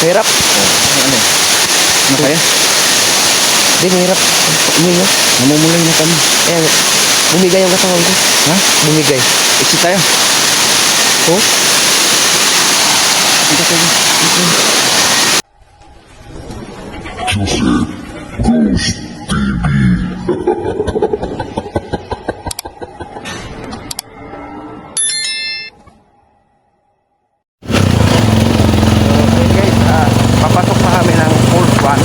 Mahirap. Ano? Ano kaya? Hindi, mahirap. Uminga. Namumulay na kami. Eh, bumigay yung katawan ko. Ha? Bumigay. Exit tayo. Oh? Punta tayo. Okay guys, papasok na kami ng full van.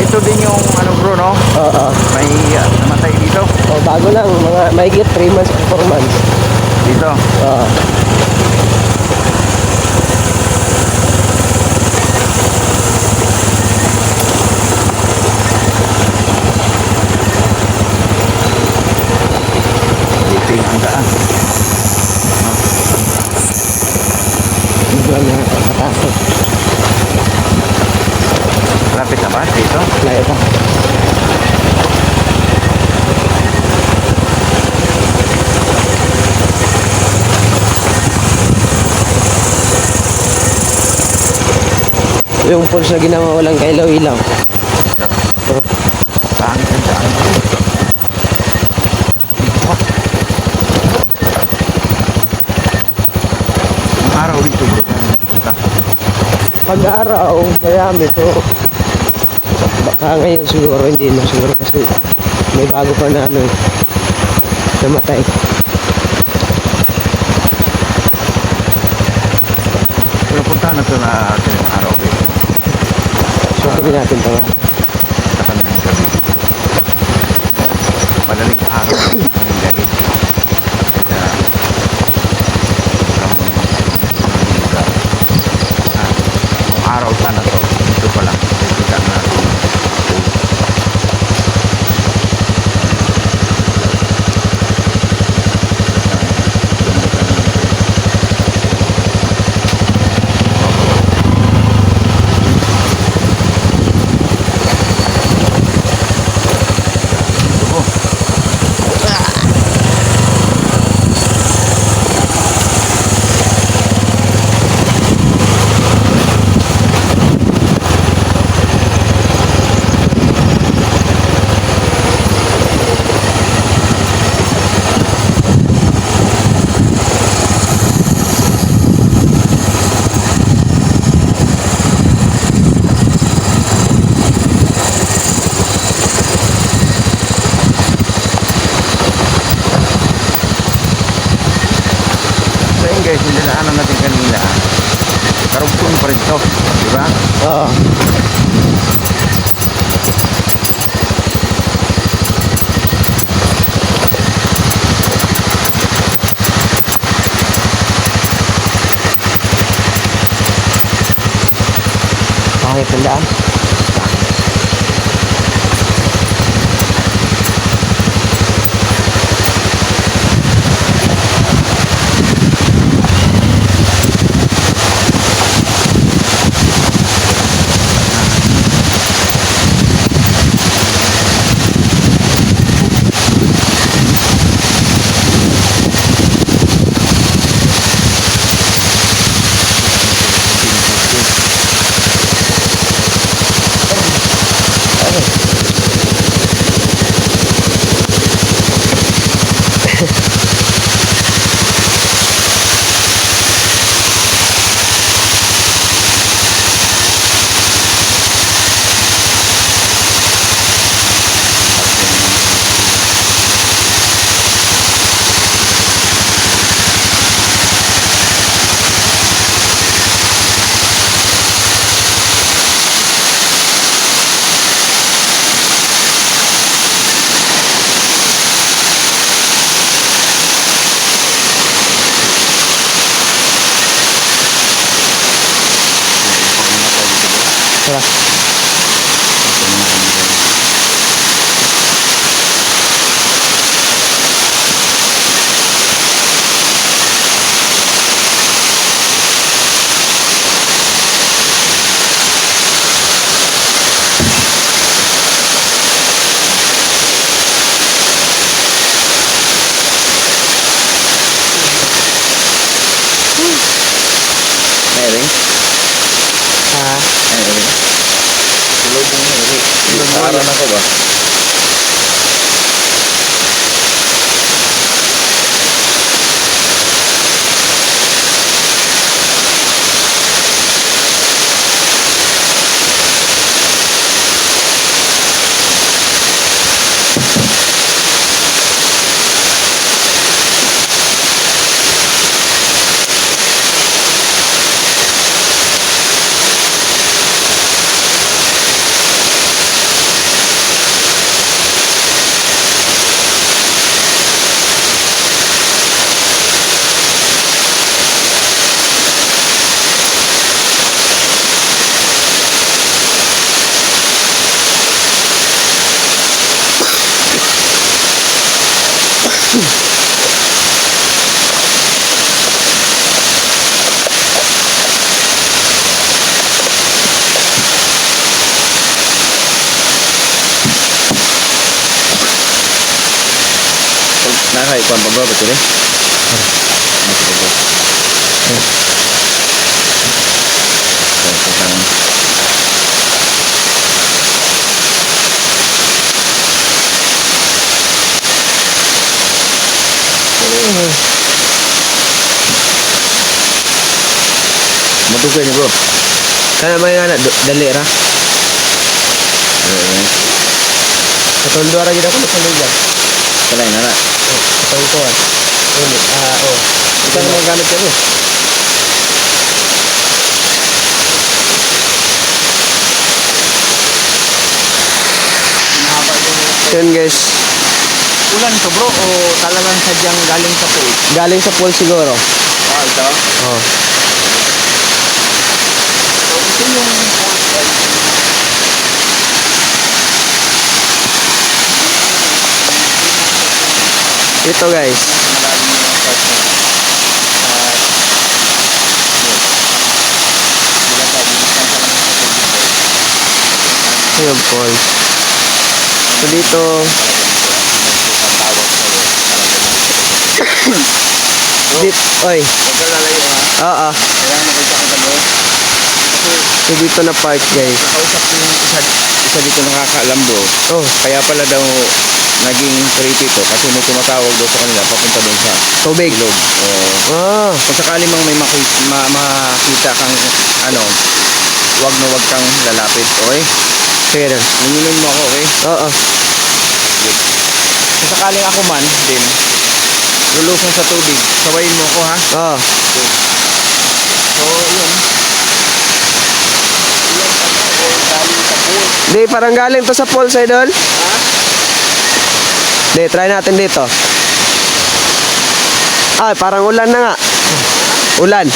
Ito din yung ano bro, no? Oo. May namatay dito. Oh, bago lang, mga mahigit 3 months to 4 months. Dito. Oo. Dito yung ang daan. Medyo nakakatakot. Lapit na ba dito? Layo pa. Yung pulse na ginawa walang kailaw-ilaw. Dito. Pangit yung daan. Ang araw dito bro. Punta. Pag-araw, marami to. Baka ngayon siguro, hindi na siguro kasi may bago pa na ano eh. Namatay. Pero punta na ito na atin yung araw dito. Suntukin natin ito nga. Sa kami ng gabi dito. Madaling araw ang gabi. Kaya kung araw sana to, dito pa lang. Kita na natin. So yun guys, yung dinaanan natin kanina, karugtong pa rin to, di ba? Oo. Pangit ang daan. Tara. Meron? Ha? Para na ko ba? Nakaikuan pa ba? Betul eh? Masih betul. Tentang Matugay ni bro. Kana may nga dali ra. Katondo ra gid ako sa lugar. Kalay na na. Katong ko. Oh. Ito na mga gamit ko. Yun guys, Ulan to bro o talagang sadyang galing sa pool? galing sa pool siguro. Ah, ito? Oh. So, ito yung pool guys. Ito guys. Malalim yung part na. Ayun pool. So dito, oy. Magkalalayo ha. Oo. Kaya nakita ko kami. So dito na park guys. Nakausap ko yung Isa dito nakakaalam bro. Oh, Kaya pala daw naging creepy to kasi may tumatawag daw sa kanila papunta doon sa tubig. ilog. Ah, Kung sakali mang may makita kang ano, wag kang lalapit, okay? sige na. Ninginin mo ako, okay? Oo. Kung sakaling ako man din, lulusan sa tubig, sawayin mo ako ha? Oo. So, yun. Di, parang galing to sa pool sa idol. Di, try natin dito. Ah, parang ulan na nga. Ulan.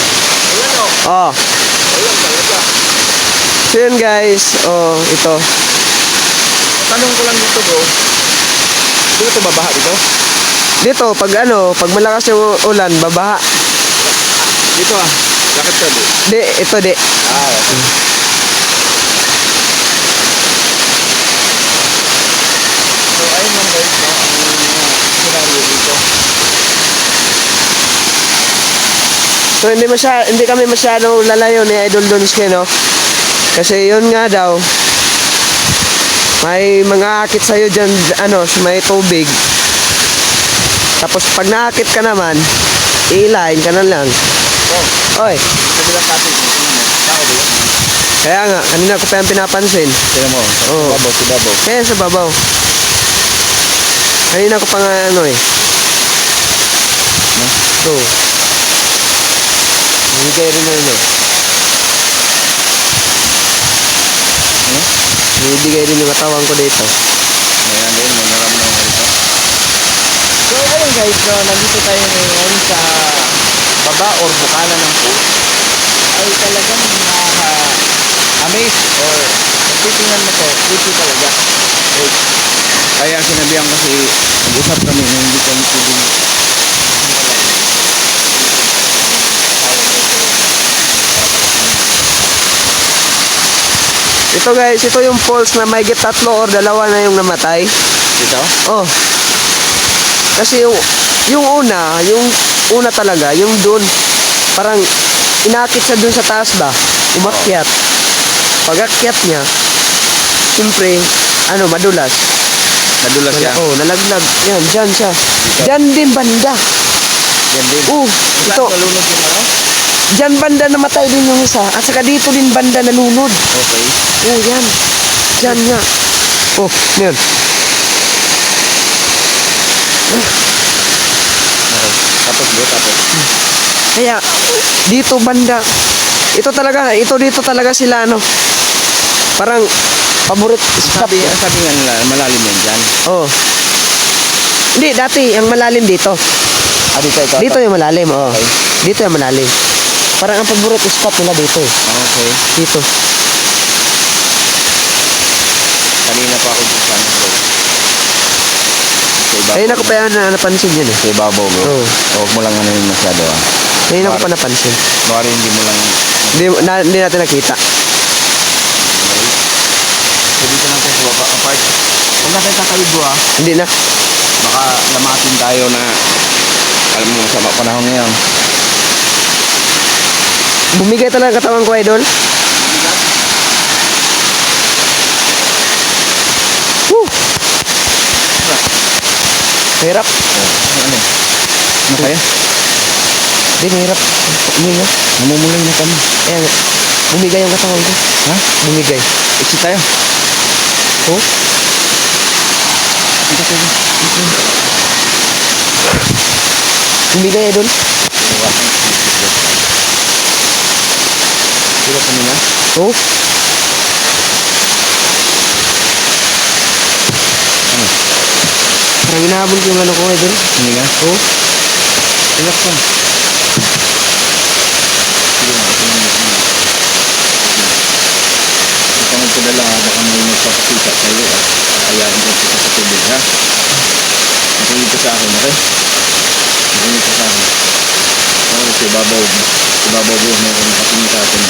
Oh. So yun guys. Oh, ito. Tanong ko lang dito bro, dito babaha dito? Dito, pag malakas yung ulan, babaha. Dito ah, lakad ka bro. Di, ito di. Ah, okay. So, ayun lang guys, no? Ang scenario dito. So hindi kami masyadong lalayo ni Idol Donske, no? Kasi yun nga daw, may mga akit sa'yo dyan, sa may tubig. Tapos pag naakit ka naman, ilahin ka na lang. Oy, Kabilang kapit, tao ba yun? kaya nga, kanina ko pa yung pinapansin. Tignan mo, Oo. sa babaw. Kaya sa babaw. Kanina ko pa nga So, bigay rin na Bibigay rin yung katawan ko dito. Ayan din, may naramdaman ko dito. So ayun guys, no, nandito tayo ngayon sa baba or bukana ng pool. Ay talagang amaze or titingnan mo to, creepy talaga. Wait, Kaya sinabihan kasi, nag-usap kami na hindi kami pwedeng Ito guys, ito yung falls na may tatlo or dalawa na yung namatay. dito. Oh. Kasi yung una talaga, yung dun, parang inakit siya dun sa taas ba? Umakyat. Pag akyat niya, siyempre, ano, madulas. Nadulas siya. Oh, nalaglag. Yan, dyan siya. Dyan din banda. Yan din. Ito. Nalunod yung ano? Dyan banda namatay din yung isa. At saka dito din banda nalunod. Okay. Oh, yan. Dyan nga. Oh, yan. Tapos bro, tapos. Kaya, dito banda. Dito talaga sila, ano. Parang, paborit spot. Ang sabi nga nila, malalim yan dyan. Oh. Hindi, dati, ang malalim dito. Dito ito. Dito yung malalim, oh. Okay. Dito yung malalim. Parang ang paborit spot nila dito eh. Okay. Dito. Kanina pa ako dito sa ano bro. Sa ibabaw. Ayun ako pa yan na napansin yun eh. Sa ibabaw bro. Oo. Huwag mo lang ano yun masyado ah. Ayun ako pa napansin. Baka hindi mo lang. Hindi natin nakita. So dito natin sa baba. Apart. Huwag natin tatawid bro ah. Hindi na. Baka lamatin tayo na alam mo sa panahon ngayon. Bumigay talaga katawan ko, idol. Woo! Hirap. Ano? Ano kaya? Hindi, mahirap. Uminga. Namumulay na kami. Ayan. Bumigay yung katawan ko. Ha? Bumigay. Exit tayo. Oh? Bumigay, idol. Hirap kami na. Oh? Parang hinahabol ko yung ano ko, idol. Hindi nga. Oh? Relax lang. Sige nga. Ito lang ito lang. Ito ka magpadala ha. Baka may magpapakita sa'yo at ayain ko kita sa tubig ha. Makinig ka sa akin, okay? Makinig ka sa akin. Oo, sa ibabaw. Sa ibabaw bro. Meron nakatingin sa atin.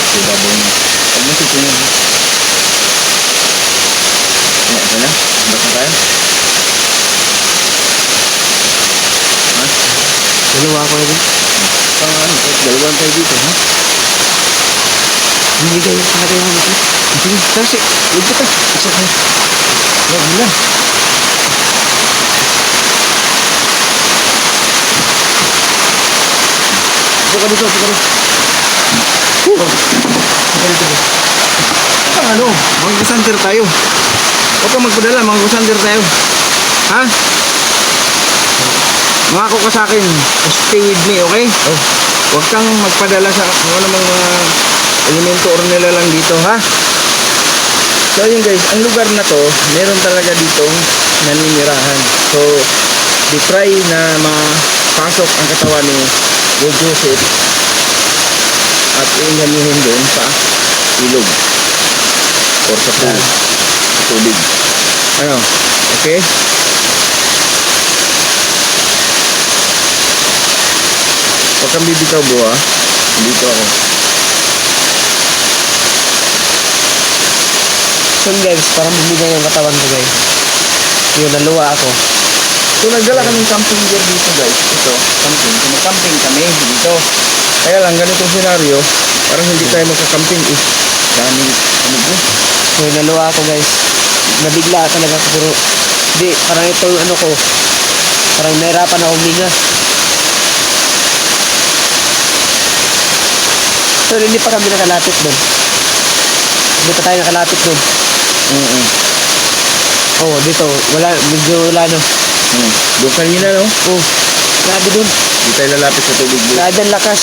Sa ibabaw niya. Pag mo titingin ha. Ano, ito na? Basta tayo? Dalawa ako, idol. Pang ano, dalawang tayo dito ha? Bumigay yung katatawan ko. Sige, kasi, huwag ka tayo. Isa tayo. Huwag mo lang. Ito ka dito, ito ka dito. Ito ka dito. Ito ano, mag-gusanter tayo. Huwag kang magpadala, mag-gusanter tayo. Ha? Mangako ka sa akin, stay with me, okay? Oh. Huwag kang magpadala sa kung ano mga elemento or nila lang dito, ha? So yun guys, ang lugar na to, meron talaga ditong naninirahan. So, they try na mapasok ang katawan ni Lord Joseph at iinganihin doon sa ilog or sa pool, sa tubig. Ano? Okay? Huwag kang bibitaw bro ha. Dito ako. So guys, parang bumigay yung katawan ko, guys. Yun, naluwa ako. So nagdala kaming camping gear dito guys. Ito, camping. So mag-camping kami dito. Kaya lang ganitong senaryo, parang hindi tayo magka-camping eh. Daming ano bro. So, naluwa ako, guys. Nabigla talaga ako, pero hindi, parang ito yung ano ko. Parang nahirapan ako huminga. So, hindi pa kami nakalapit doon. Hindi pa tayo nakalapit doon. Oh, dito, medyo wala no. Doon kanina no? Oh, grabe doon. Hindi tayo lalapit sa tubig bro. Grabe ang lakas.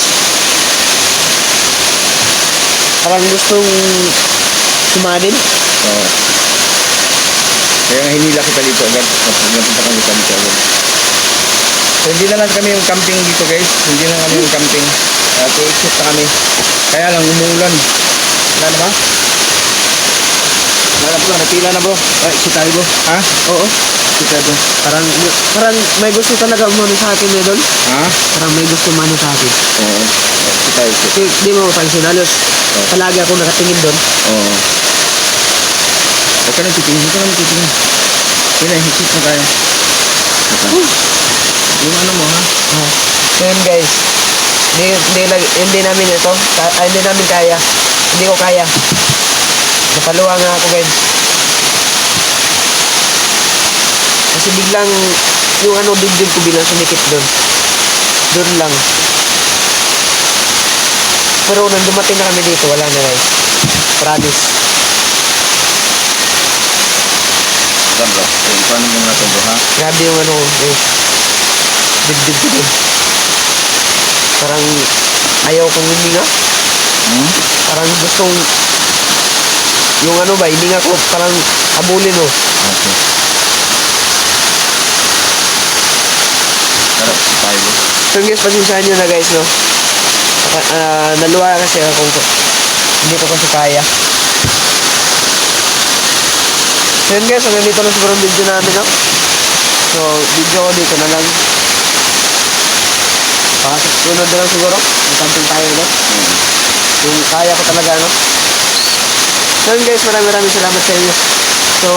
Parang gustong sumanin. Oo. Kaya nga hinila kita dito agad. Napunta kami dito agad. So hindi na lang kami yung camping dito guys. Hindi na kami yung camping. To-exit na kami. Kaya lang umuulan. Wala na ba? Wala na bro. Napila na bro. Exit tayo bro. Ha? Oo. Exit tayo bro. Parang may gusto talaga umano sa akin, Idol. Ha? Parang may gusto umano sa akin. Oo. Exit tayo. Exit. Kasi di mo mapansin, halos palagi ako nakatingin doon. Oo. Huwag ka nang titingin. Huwag ka nang titingin. Sige, exit na tayo. Yung ano mo ha? So yun guys, hindi namin ito, hindi namin kaya. Hindi ko kaya. Napaluwa nga ako guys. Kasi biglang yung ano dibdib ko bilang sumikip doon. Doon lang. Pero nung dumating na kami dito, wala na guys. Promise. Ito bro. Paano mo na ito bro ha? Grabe yung ano guys. Dibdib ko doon. Parang ayaw kong huminga. Hmm? Parang gustong yung ano ba, hininga ko parang habulin mo. Okay. Sarap si tayo bro. So guys, pasensyahan nyo na guys, no? Naluwa kasi ako kung hindi ko kasi kaya. So yun guys, hanggang dito na siguro ang video namin, no? So, video ko dito na lang. Baka sa sunod na lang siguro. Mag-camping tayo ulit. Yung kaya ko talaga, no? So yun guys, maraming salamat sa inyo. So,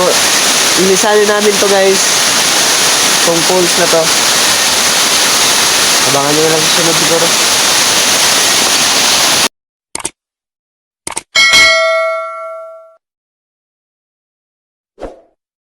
ilisanin namin to guys. Itong pools na to. Abangan nyo na lang sa sunod siguro.